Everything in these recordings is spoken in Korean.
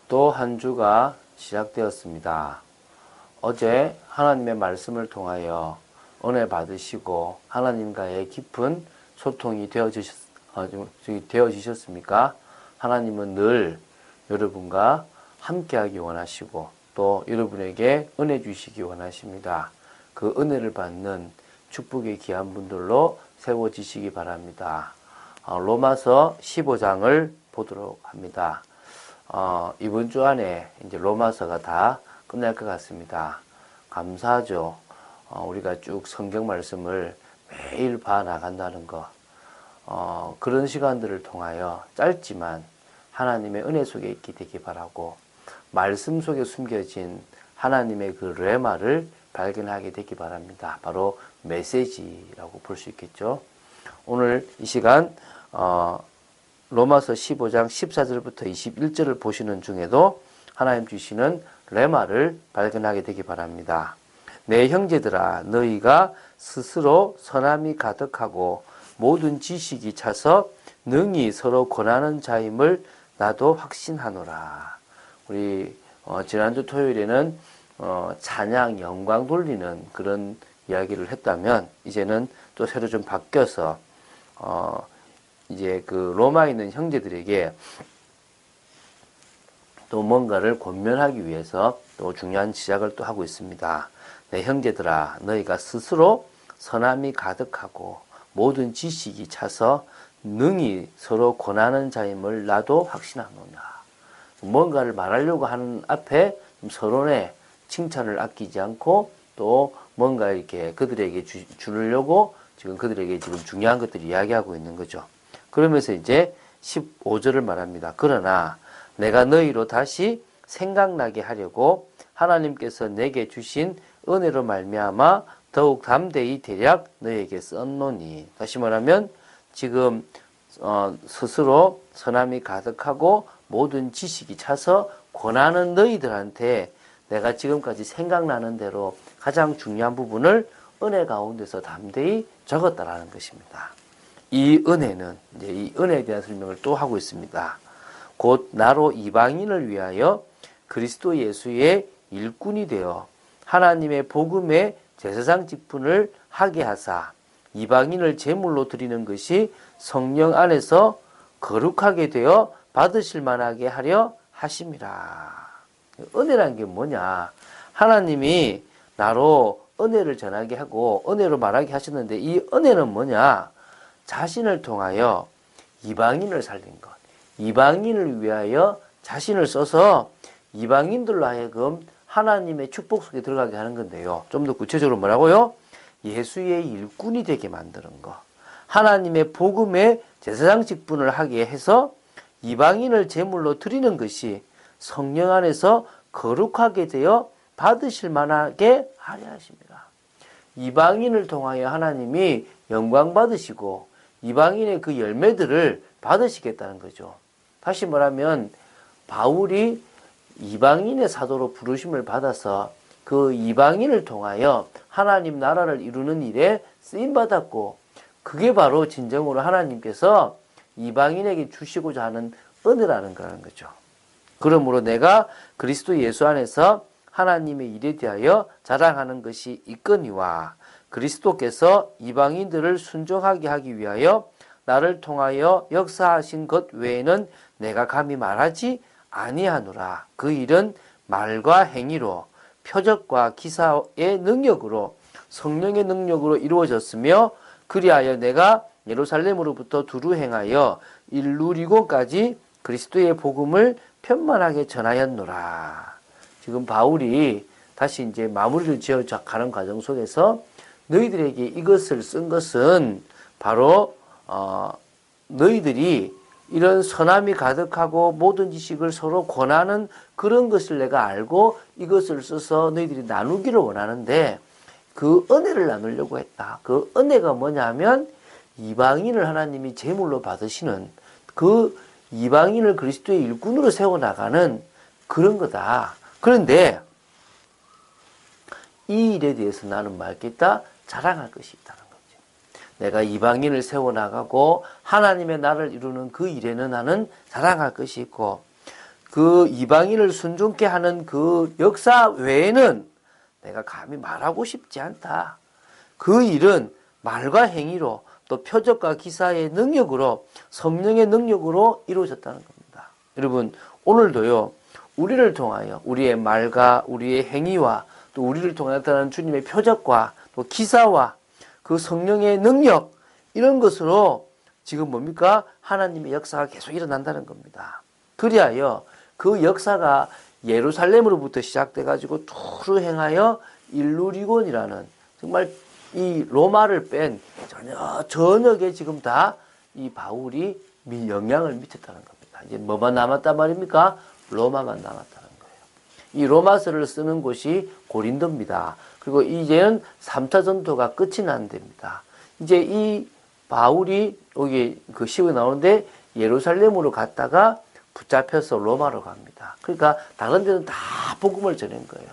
또 한 주가 시작되었습니다. 어제 하나님의 말씀을 통하여 은혜 받으시고 하나님과의 깊은 소통이 되어지셨습니까? 하나님은 늘 여러분과 함께하기 원하시고 또 여러분에게 은혜 주시기 원하십니다. 그 은혜를 받는 축복의 귀한 분들로 세워지시기 바랍니다. 로마서 15장을 보도록 합니다. 이번 주 안에 이제 로마서가 다 끝날 것 같습니다. 감사하죠. 우리가 쭉 성경 말씀을 매일 봐 나간다는 거. 그런 시간들을 통하여 짧지만 하나님의 은혜 속에 있게 되기 바라고, 말씀 속에 숨겨진 하나님의 그 레마를 발견하게 되기 바랍니다. 바로 메시지라고 볼 수 있겠죠. 오늘 이 시간 로마서 15장 14절부터 21절을 보시는 중에도 하나님 주시는 레마를 발견하게 되기 바랍니다. 내 형제들아, 너희가 스스로 선함이 가득하고 모든 지식이 차서 능히 서로 권하는 자임을 나도 확신하노라. 우리 지난주 토요일에는 찬양, 영광 돌리는 그런 이야기를 했다면, 이제는 또 새로 좀 바뀌어서 이제 그 로마에 있는 형제들에게 또 뭔가를 권면하기 위해서 또 중요한 지적을 또 하고 있습니다. 내 형제들아, 너희가 스스로 선함이 가득하고 모든 지식이 차서 능히 서로 권하는 자임을 나도 확신하노라. 뭔가를 말하려고 하는 앞에 서론에 칭찬을 아끼지 않고 또 뭔가 이렇게 그들에게 주려고 지금 그들에게 지금 중요한 것들을 이야기하고 있는 거죠. 그러면서 이제 15절을 말합니다. 그러나 내가 너희로 다시 생각나게 하려고 하나님께서 내게 주신 은혜로 말미암아 더욱 담대히 대략 너희에게 썼노니. 다시 말하면 지금 스스로 선함이 가득하고 모든 지식이 차서 권하는 너희들한테 내가 지금까지 생각나는 대로 가장 중요한 부분을 은혜 가운데서 담대히 적었다라는 것입니다. 이 은혜는, 이제 이 은혜에 대한 설명을 또 하고 있습니다. 곧 나로 이방인을 위하여 그리스도 예수의 일꾼이 되어 하나님의 복음의 제사장 직분을 하게 하사 이방인을 제물로 드리는 것이 성령 안에서 거룩하게 되어 받으실 만하게 하려 하심이라. 은혜란 게 뭐냐? 하나님이 나로 은혜를 전하게 하고 은혜로 말하게 하셨는데, 이 은혜는 뭐냐? 자신을 통하여 이방인을 살린 것, 이방인을 위하여 자신을 써서 이방인들로 하여금 하나님의 축복 속에 들어가게 하는 건데요. 좀 더 구체적으로 뭐라고요? 예수의 일꾼이 되게 만드는 것, 하나님의 복음의 제사장 직분을 하게 해서 이방인을 제물로 드리는 것이 성령 안에서 거룩하게 되어 받으실 만하게 하려 하십니다. 이방인을 통하여 하나님이 영광 받으시고 이방인의 그 열매들을 받으시겠다는 거죠. 다시 말하면 바울이 이방인의 사도로 부르심을 받아서 그 이방인을 통하여 하나님 나라를 이루는 일에 쓰임받았고, 그게 바로 진정으로 하나님께서 이방인에게 주시고자 하는 은혜라는 거라는 거죠. 그러므로 내가 그리스도 예수 안에서 하나님의 일에 대하여 자랑하는 것이 있거니와 그리스도께서 이방인들을 순종하게 하기 위하여 나를 통하여 역사하신 것 외에는 내가 감히 말하지 아니하노라. 그 일은 말과 행위로 표적과 기사의 능력으로 성령의 능력으로 이루어졌으며, 그리하여 내가 예루살렘으로부터 두루 행하여 일루리고까지 그리스도의 복음을 편만하게 전하였노라. 지금 바울이 다시 이제 마무리를 지어 가는 과정 속에서 너희들에게 이것을 쓴 것은 바로 너희들이 이런 선함이 가득하고 모든 지식을 서로 권하는 그런 것을 내가 알고 이것을 써서 너희들이 나누기를 원하는데, 그 은혜를 나누려고 했다. 그 은혜가 뭐냐면 이방인을 하나님이 제물로 받으시는, 그 이방인을 그리스도의 일꾼으로 세워나가는 그런 거다. 그런데 이 일에 대해서 나는 말겠다, 자랑할 것이 있다는 거죠. 내가 이방인을 세워나가고 하나님의 나라를 이루는 그 일에는 나는 자랑할 것이 있고, 그 이방인을 순종케 하는 그 역사 외에는 내가 감히 말하고 싶지 않다. 그 일은 말과 행위로 또 표적과 기사의 능력으로 성령의 능력으로 이루어졌다는 겁니다. 여러분 오늘도요. 우리를 통하여 우리의 말과 우리의 행위와 또 우리를 통하여 나타나는 주님의 표적과 또 기사와 그 성령의 능력 이런 것으로 지금 뭡니까? 하나님의 역사가 계속 일어난다는 겁니다. 그리하여 그 역사가 예루살렘으로부터 시작돼 가지고 두루 행하여 일루리곤이라는 정말 이 로마를 뺀 전역에 지금 다 이 바울이 영향을 미쳤다는 겁니다. 이제 뭐만 남았단 말입니까? 로마만 남았다는 거예요. 이 로마서를 쓰는 곳이 고린도입니다. 그리고 이제는 3차 전도가 끝이 난 데입니다. 이제 이 바울이 여기 그 시에 나오는데 예루살렘으로 갔다가 붙잡혀서 로마로 갑니다. 그러니까 다른 데는 다 복음을 전한 거예요.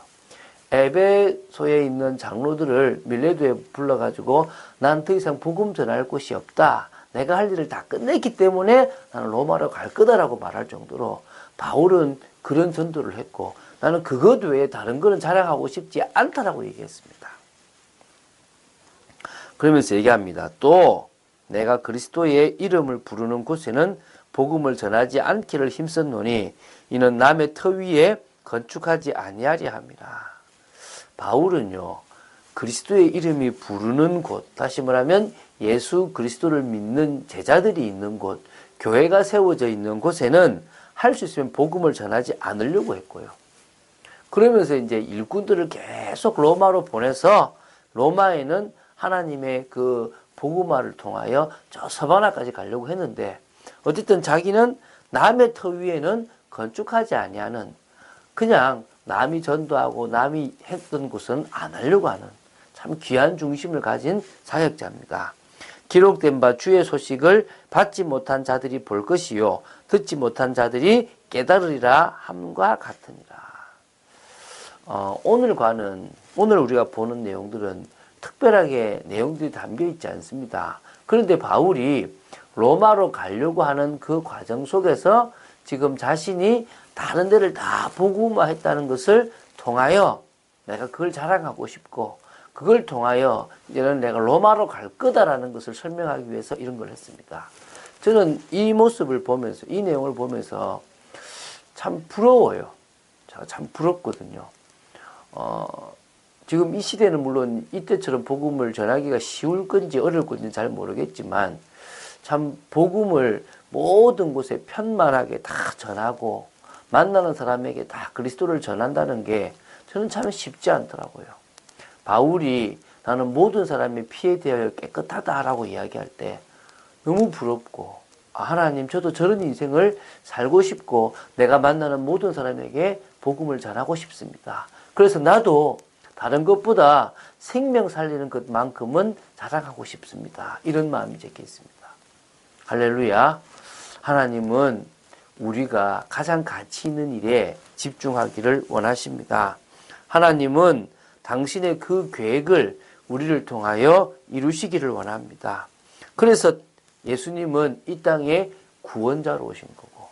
에베소에 있는 장로들을 밀레도에 불러가지고 난 더 이상 복음 전할 곳이 없다. 내가 할 일을 다 끝냈기 때문에 나는 로마로 갈 거다라고 말할 정도로 바울은 그런 전도를 했고 나는 그것 외에 다른 거는 자랑하고 싶지 않다라고 얘기했습니다. 그러면서 얘기합니다. 또 내가 그리스도의 이름을 부르는 곳에는 복음을 전하지 않기를 힘썼노니 이는 남의 터 위에 건축하지 아니하리 함이라. 바울은요. 그리스도의 이름이 부르는 곳, 다시 말하면 예수 그리스도를 믿는 제자들이 있는 곳, 교회가 세워져 있는 곳에는 할 수 있으면 복음을 전하지 않으려고 했고요. 그러면서 이제 일꾼들을 계속 로마로 보내서 로마에는 하나님의 그 복음화를 통하여 저 서바나까지 가려고 했는데 어쨌든 자기는 남의 터 위에는 건축하지 아니하는 그냥 남이 전도하고 남이 했던 곳은 안 하려고 하는 참 귀한 중심을 가진 사역자입니다. 기록된 바 주의 소식을 받지 못한 자들이 볼 것이요 듣지 못한 자들이 깨달으리라 함과 같으니라. 오늘 우리가 보는 내용들은 특별하게 내용들이 담겨 있지 않습니다. 그런데 바울이 로마로 가려고 하는 그 과정 속에서 지금 자신이 다른 데를 다 복음화했다는 것을 통하여 내가 그걸 자랑하고 싶고 그걸 통하여 이제는 내가 로마로 갈 거다라는 것을 설명하기 위해서 이런 걸 했습니다. 저는 이 모습을 보면서 이 내용을 보면서 참 부러워요. 제가 참 부럽거든요. 지금 이 시대는 물론 이때처럼 복음을 전하기가 쉬울 건지 어려울 건지 잘 모르겠지만 참 복음을 모든 곳에 편만하게 다 전하고 만나는 사람에게 다 그리스도를 전한다는 게 저는 참 쉽지 않더라고요. 바울이 나는 모든 사람의 피에 대하여 깨끗하다라고 이야기할 때 너무 부럽고 하나님 저도 저런 인생을 살고 싶고 내가 만나는 모든 사람에게 복음을 전하고 싶습니다. 그래서 나도 다른 것보다 생명 살리는 것만큼은 자랑하고 싶습니다. 이런 마음이 적혀 있습니다. 할렐루야. 하나님은 우리가 가장 가치 있는 일에 집중하기를 원하십니다. 하나님은 당신의 그 계획을 우리를 통하여 이루시기를 원합니다. 그래서 예수님은 이 땅에 구원자로 오신 거고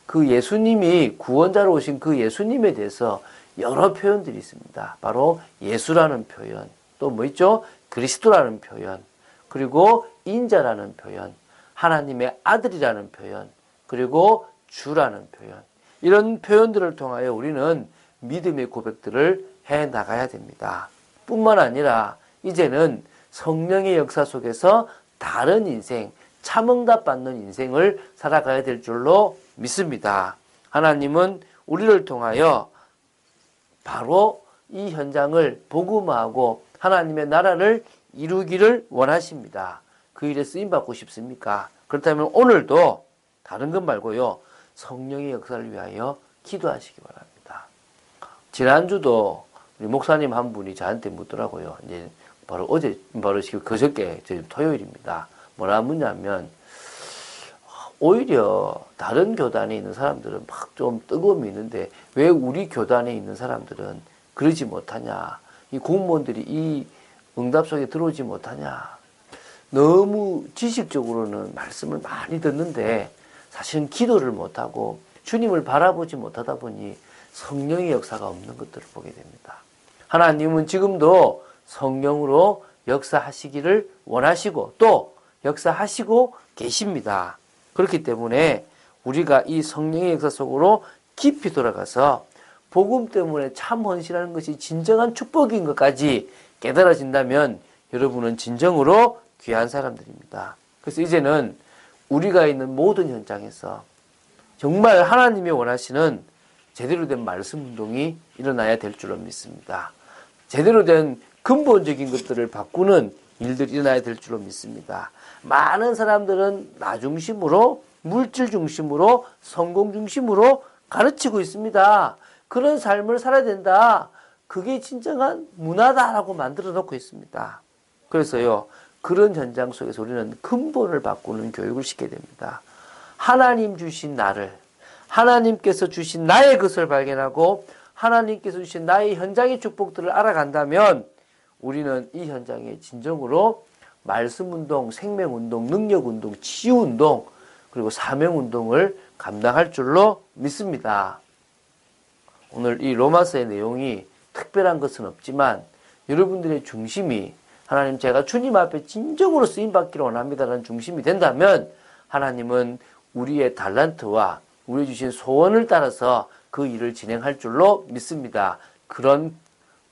그 예수님이 구원자로 오신 그 예수님에 대해서 여러 표현들이 있습니다. 바로 예수라는 표현, 또 뭐 있죠? 그리스도라는 표현, 그리고 인자라는 표현, 하나님의 아들이라는 표현, 그리고 주라는 표현. 이런 표현들을 통하여 우리는 믿음의 고백들을 해 나가야 됩니다. 뿐만 아니라 이제는 성령의 역사 속에서 다른 인생, 참응답 받는 인생을 살아가야 될 줄로 믿습니다. 하나님은 우리를 통하여 바로 이 현장을 복음화하고 하나님의 나라를 이루기를 원하십니다. 그 일에 쓰임받고 싶습니까? 그렇다면 오늘도 다른 것 말고요. 성령의 역사를 위하여 기도하시기 바랍니다. 지난주도 우리 목사님 한 분이 저한테 묻더라고요. 이제 바로 그저께 토요일입니다. 뭐라 묻냐면 오히려 다른 교단에 있는 사람들은 막 좀 뜨거움이 있는데 왜 우리 교단에 있는 사람들은 그러지 못하냐? 이 공무원들이 이 응답 속에 들어오지 못하냐? 너무 지식적으로는 말씀을 많이 듣는데 사실은 기도를 못하고 주님을 바라보지 못하다 보니 성령의 역사가 없는 것들을 보게 됩니다. 하나님은 지금도 성령으로 역사하시기를 원하시고 또 역사하시고 계십니다. 그렇기 때문에 우리가 이 성령의 역사 속으로 깊이 돌아가서 복음 때문에 참 헌신하는 것이 진정한 축복인 것까지 깨달아진다면 여러분은 진정으로 귀한 사람들입니다. 그래서 이제는 우리가 있는 모든 현장에서 정말 하나님이 원하시는 제대로 된 말씀 운동이 일어나야 될 줄로 믿습니다. 제대로 된 근본적인 것들을 바꾸는 일들이 일어나야 될 줄로 믿습니다. 많은 사람들은 나 중심으로, 물질 중심으로, 성공 중심으로 가르치고 있습니다. 그런 삶을 살아야 된다. 그게 진정한 문화다라고 만들어 놓고 있습니다. 그래서요, 그런 현장 속에서 우리는 근본을 바꾸는 교육을 시켜야 됩니다. 하나님 주신 나를, 하나님께서 주신 나의 것을 발견하고 하나님께서 주신 나의 현장의 축복들을 알아간다면 우리는 이 현장에 진정으로 말씀운동, 생명운동, 능력운동, 치유운동, 그리고 사명운동을 감당할 줄로 믿습니다. 오늘 이 로마서의 내용이 특별한 것은 없지만 여러분들의 중심이 하나님 제가 주님 앞에 진정으로 쓰임받기를 원합니다라는 중심이 된다면 하나님은 우리의 달란트와 우리 주신 소원을 따라서 그 일을 진행할 줄로 믿습니다. 그런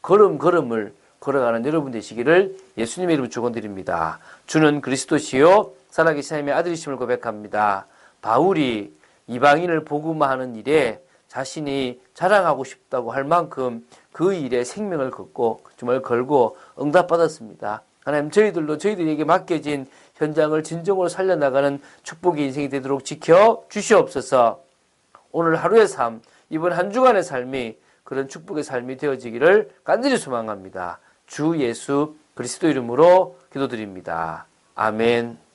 걸음걸음을 걸어가는 여러분 되시기를 예수님의 이름으로 축원드립니다. 주는 그리스도시요 살아계신 하나님의 아들이심을 고백합니다. 바울이 이방인을 복음화하는 일에 자신이 자랑하고 싶다고 할 만큼 그 일에 생명을 걸고 응답받았습니다. 하나님 저희들도 저희들에게 맡겨진 현장을 진정으로 살려나가는 축복의 인생이 되도록 지켜 주시옵소서. 오늘 하루의 삶, 이번 한 주간의 삶이 그런 축복의 삶이 되어지기를 간절히 소망합니다. 주 예수 그리스도 이름으로 기도드립니다. 아멘.